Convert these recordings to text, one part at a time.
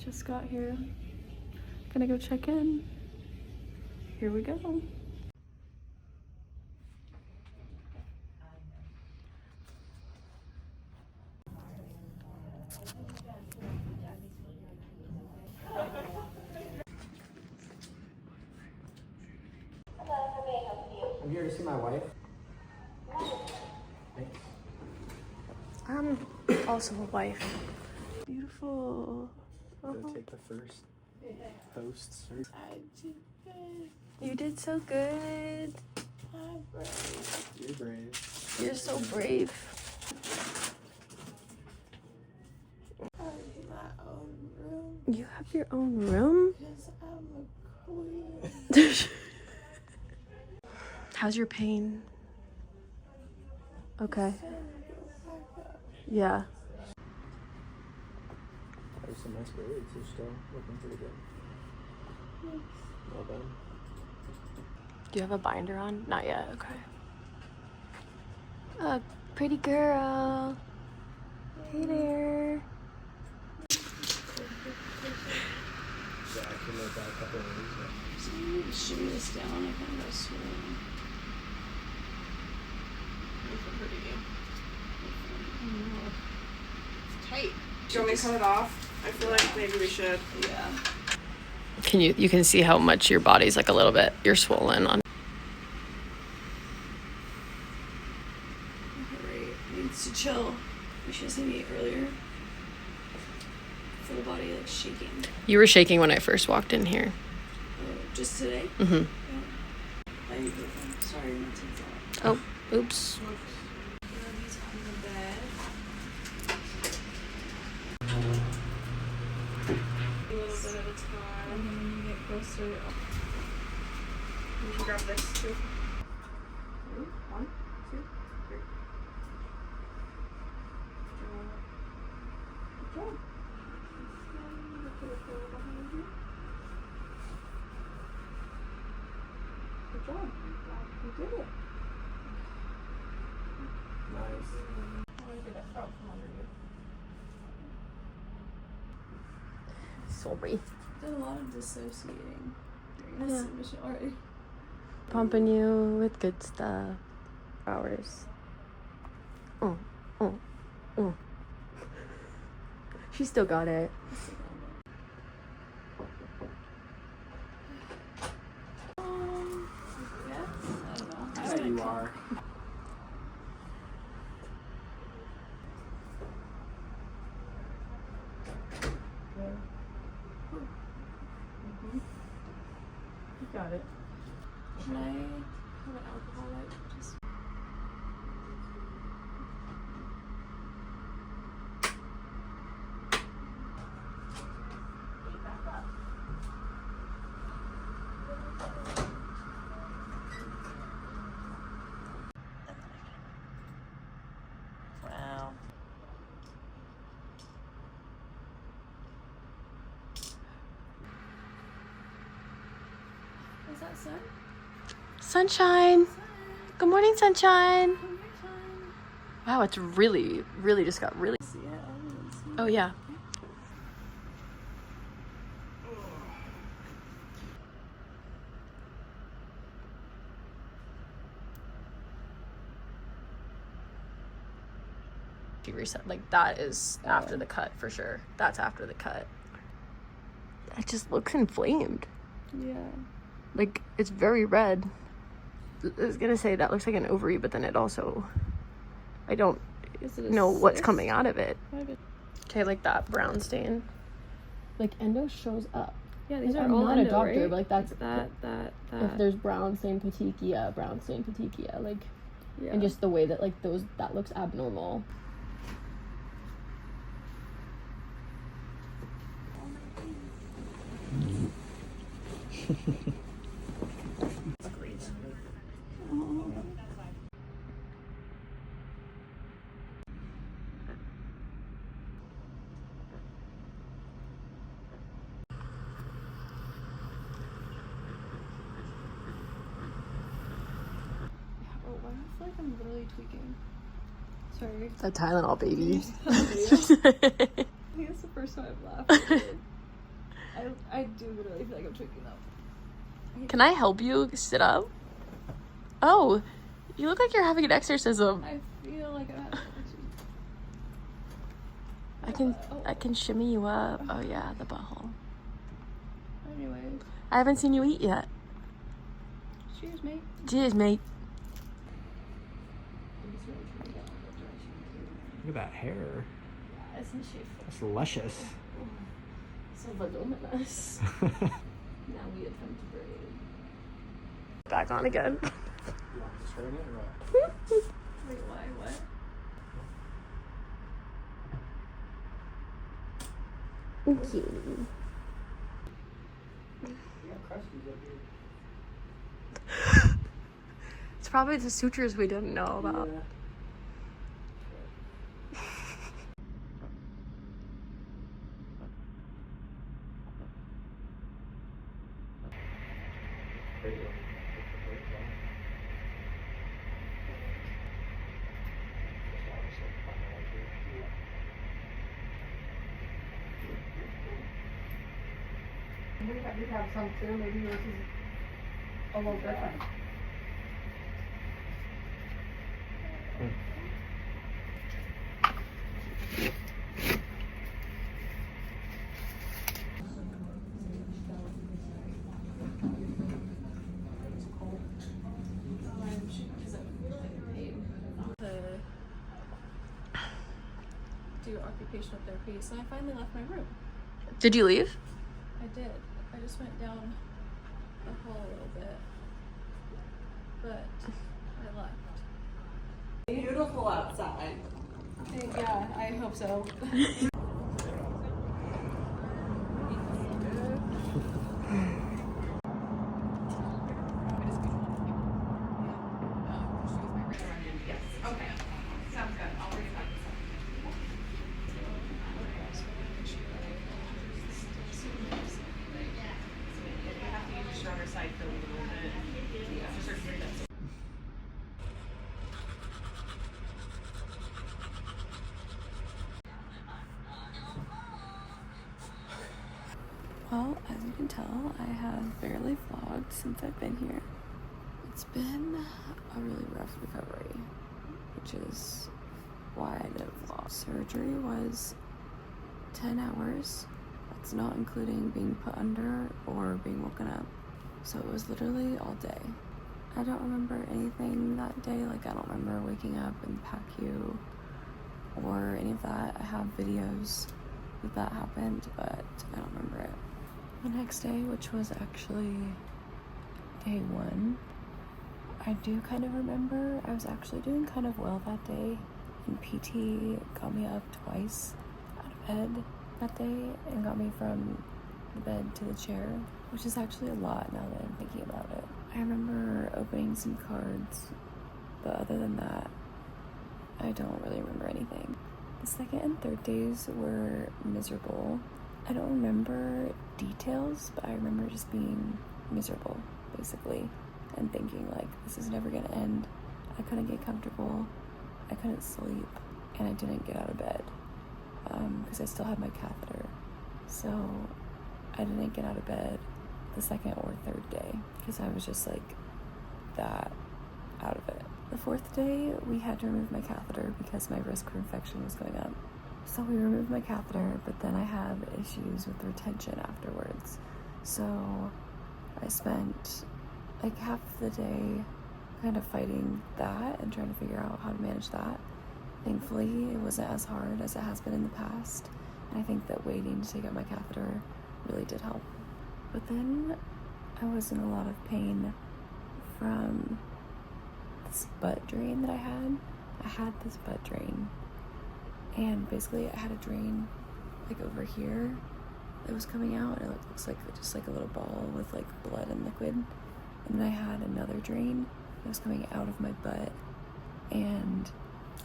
Just got here. Gonna go check in. Here we go. I'm here to see my wife. Thanks. I'm also a wife. Beautiful. Gonna take the first posts. You did so good. You're brave. You're so brave. I have my own room. You have your own room? Because I'm a queen. How's your pain? Okay. Yeah. There's some nice braids. They're still looking pretty good. Well done. Do you have a binder on? Not yet. Okay. Pretty girl. Hey there. Yeah, I can make that a couple of ways. So you need to shimmy this down. I kind of swirl. Pretty. It's tight. Do you want me to cut it off? I feel like maybe we should. Yeah. You can see how much your body's like a little bit, you're swollen on. Right. Needs to chill. We should have seen me earlier. Full body like shaking. You were shaking when I first walked in here. Oh, just today? Mm-hmm. Yeah. Ibuprofen. Sorry, not to that. Oh, oops. He's on the bed. A little bit at a time. And then when you get closer, You can grab this too. 1, 2, 3. Good job. Good job. You did it. Nice. Sorry. Did a lot of dissociating during this submission already. Pumping you with good stuff. Hours. Oh, oh, oh. She still got it. Yeah, I don't know. There you are. You got it. Can I have an alcohol wipe? Just Wow. is that sun? Sunshine. Good morning, sunshine. Wow, it's really just got really. See it? I don't even see Oh yeah. She reset, like that is after the cut for sure. That's after the cut. It just looks inflamed. Yeah. Like it's very red. I was gonna say that looks like an ovary, but then it also, I don't Is it a know what's cyst? coming out of it. Might be- Okay, like that brown stain. Like endo shows up. Yeah, these Like, are I'm all not a endo, doctor, right? but like that's that. if there's brown stain petechia, like, Yeah. and just the way that like that looks abnormal. Oh, I feel like I'm literally tweaking. Sorry. The Tylenol baby. I think it's the first time I've laughed. I do literally feel like I'm choking up. Can I help you sit up? Oh, you look like you're having an exorcism. I feel like I'm having I can shimmy you up. Oh yeah, the butthole. Anyways. I haven't seen you eat yet. Cheers, mate. Cheers, mate. Look at that hair. Isn't she That's luscious. so voluminous? Now we attempt to braid. Back on again. You want to straighten it or what? Wait, why? What? Cutie. Yeah, crusties up here. It's probably the sutures we didn't know about. Yeah. We have some too. Maybe yours is a little different. Do occupational therapy, so I finally left my room. Did you leave? I did. I just went down the hall a little bit, but I left. Beautiful outside. Yeah, I hope so. Well, as you can tell, I have barely vlogged since I've been here. It's been a really rough recovery, which is why I didn't vlog. Surgery was 10 hours. That's not including being put under or being woken up. So it was literally all day. I don't remember anything that day. Like, I don't remember waking up in the PACU or any of that. I have videos that happened, but I don't remember it. The next day, which was actually day 1, I do kind of remember I was actually doing kind of well that day, and PT got me up twice out of bed that day and got me from the bed to the chair, which is actually a lot now that I'm thinking about it. I remember opening some cards, but other than that, I don't really remember anything. The second and third days were miserable. I don't remember details, but I remember just being miserable, basically, and thinking, like, this is never gonna end. I couldn't get comfortable, I couldn't sleep, and I didn't get out of bed, because I still had my catheter. So I didn't get out of bed the second or third day, because I was just, like, that out of it. The fourth day, we had to remove my catheter because my risk for infection was going up. So we removed my catheter, but then I had issues with retention afterwards. So I spent like half the day kind of fighting that and trying to figure out how to manage that. Thankfully, it wasn't as hard as it has been in the past. And I think that waiting to take out my catheter really did help. But then I was in a lot of pain from this butt drain that I had. I had this butt drain. And basically I had a drain like over here that was coming out, and it looks like just like a little ball with like blood and liquid. And then I had another drain that was coming out of my butt, and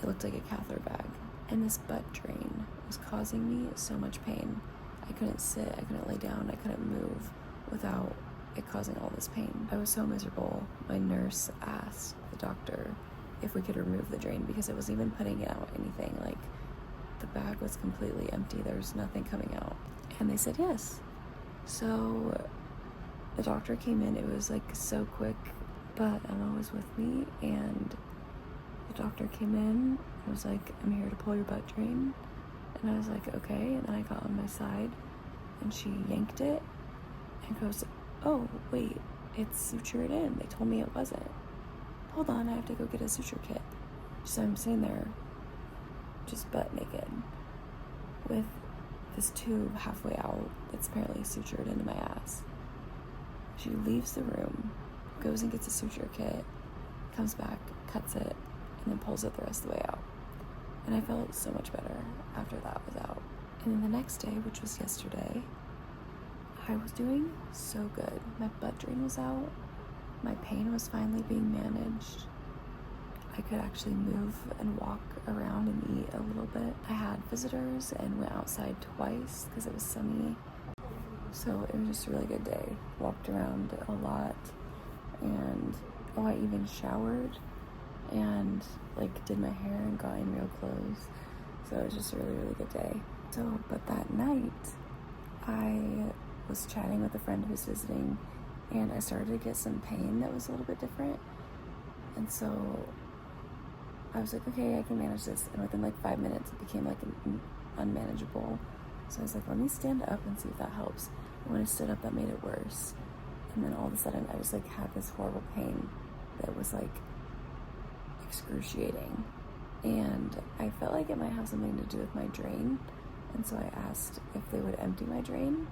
it looked like a catheter bag. And this butt drain was causing me so much pain. I couldn't sit, I couldn't lay down, I couldn't move without it causing all this pain. I was so miserable. My nurse asked the doctor if we could remove the drain because it wasn't even putting out anything. Like, the bag was completely empty. There was nothing coming out. And they said yes. So the doctor came in, it was like so quick, but Emma was with me, and the doctor came in and was like, I'm here to pull your butt drain. And I was like, okay. And then I got on my side and she yanked it and goes, oh, wait, it's sutured in. They told me it wasn't. Hold on, I have to go get a suture kit. So I'm sitting there just butt naked with this tube halfway out that's apparently sutured into my ass. She leaves the room, goes and gets a suture kit, comes back, cuts it, and then pulls it the rest of the way out. And I felt so much better after that was out. And then the next day, which was yesterday, I was doing so good. My butt drain was out. My pain was finally being managed. I could actually move and walk around and eat a little bit. I had visitors and went outside twice because it was sunny. So it was just a really good day. Walked around a lot, and I even showered and like did my hair and got in real clothes. So it was just a really, really good day. So, but that night I was chatting with a friend who was visiting, and I started to get some pain that was a little bit different. And so I was like, okay, I can manage this. And within like 5 minutes, it became like unmanageable. So I was like, let me stand up and see if that helps. And when I stood up, that made it worse. And then all of a sudden, I just like had this horrible pain that was like excruciating. And I felt like it might have something to do with my drain. And so I asked if they would empty my drain.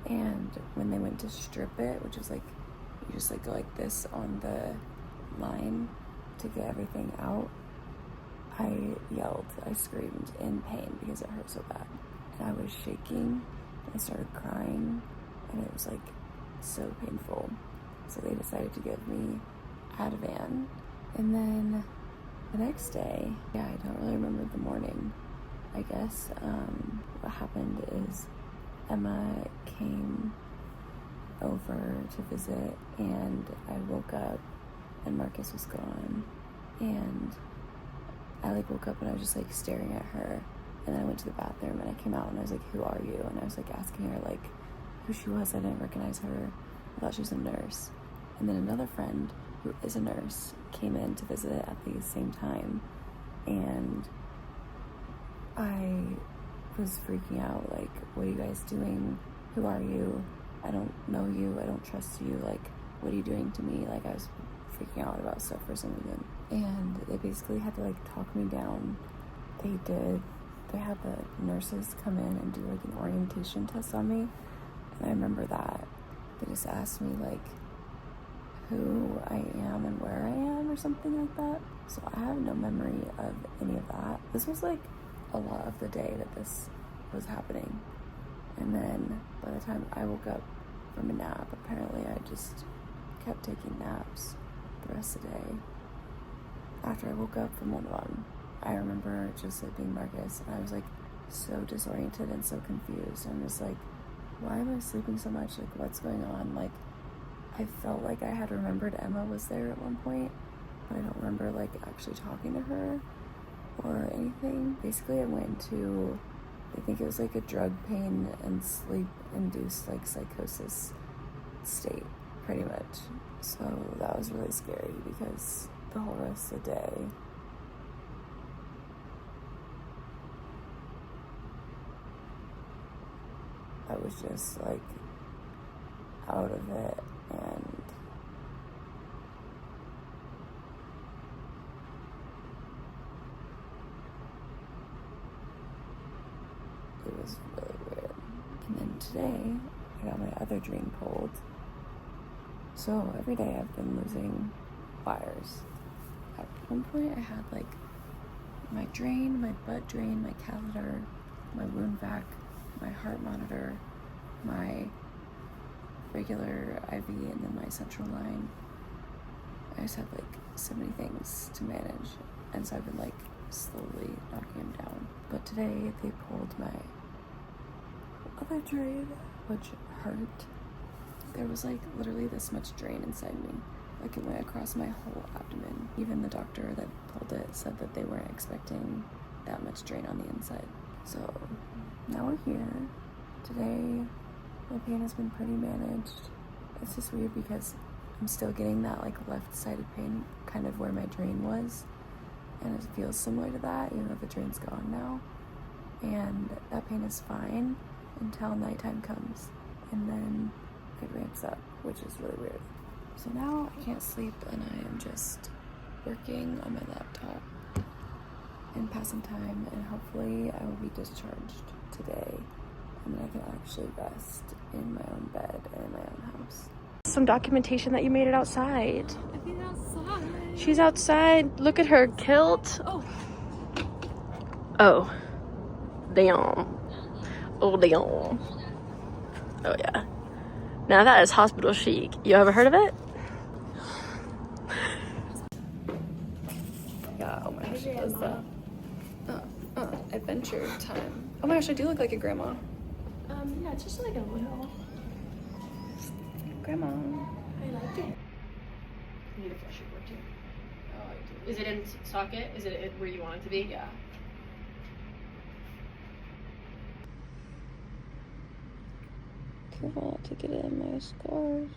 And when they went to strip it, which is like, you just like go like this on the line to get everything out, I yelled, I screamed in pain because it hurt so bad. And I was shaking, I started crying, and it was like so painful. So they decided to give me Ativan. And then the next day, I don't really remember the morning, I guess. What happened is Emma came over to visit, and I woke up and Marcus was gone. And I like woke up and I was just like staring at her. And then I went to the bathroom and I came out and I was like, who are you? And I was like asking her like who she was. I didn't recognize her. I thought she was a nurse. And then another friend who is a nurse came in to visit at the same time. And I was freaking out, like, what are you guys doing? Who are you? I don't know you. I don't trust you. Like, what are you doing to me? Like, I was freaking out about stuff for some reason. And they basically had to like talk me down. They had the nurses come in and do like an orientation test on me. And I remember that. They just asked me like who I am and where I am or something like that. So I have no memory of any of that. This was like a lot of the day that this was happening. And then by the time I woke up from a nap, apparently I just kept taking naps the rest of the day. After I woke up from one of them, I remember just it being Marcus, and I was like so disoriented and so confused. I'm just like, why am I sleeping so much? Like, what's going on? Like, I felt like I had remembered Emma was there at one point, but I don't remember like actually talking to her or anything. Basically, I went into, I think it was like a drug pain and sleep induced like psychosis state, pretty much. So that was really scary because the whole rest of the day I was just like out of it, and it was really weird. And then today I got my other drain pulled. So every day I've been losing wires. At one point I had like my drain, my butt drain, my catheter, my wound vac, my heart monitor, my regular IV, and then my central line. I just have like so many things to manage, and so I've been like slowly knocking them down. But today they pulled my other drain, which hurt. There was like literally this much drain inside me. Like it went across my whole abdomen. Even the doctor that pulled it said that they weren't expecting that much drain on the inside. So now we're here. Today My pain has been pretty managed. It's just weird because I'm still getting that like left-sided pain kind of where my drain was, and it feels similar to that even though the drain's gone now. And that pain is fine until nighttime comes, and then it ramps up, which is really weird. So now I can't sleep and I am just working on my laptop and passing time, and hopefully I will be discharged today and then I can actually rest in my own bed and in my own house. Some documentation that you made it outside. I made it outside. She's outside. Look at her kilt. Oh. Oh. Damn. Oh, damn. Oh, yeah. Now that is hospital chic. You ever heard of it? Yeah, oh my gosh. What's that? Adventure time. Oh my gosh, I do look like a grandma. Yeah, it's just like a little. Grandma. I like it. You need a flush your board too. Oh, I do. Is it in socket? Is it where you want it to be? Yeah. Careful not to get it in my scars.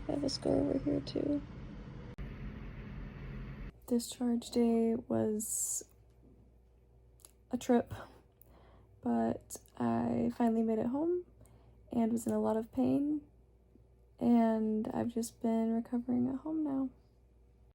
I have a scar over here too. Discharge day was a trip, but I finally made it home and was in a lot of pain, and I've just been recovering at home now.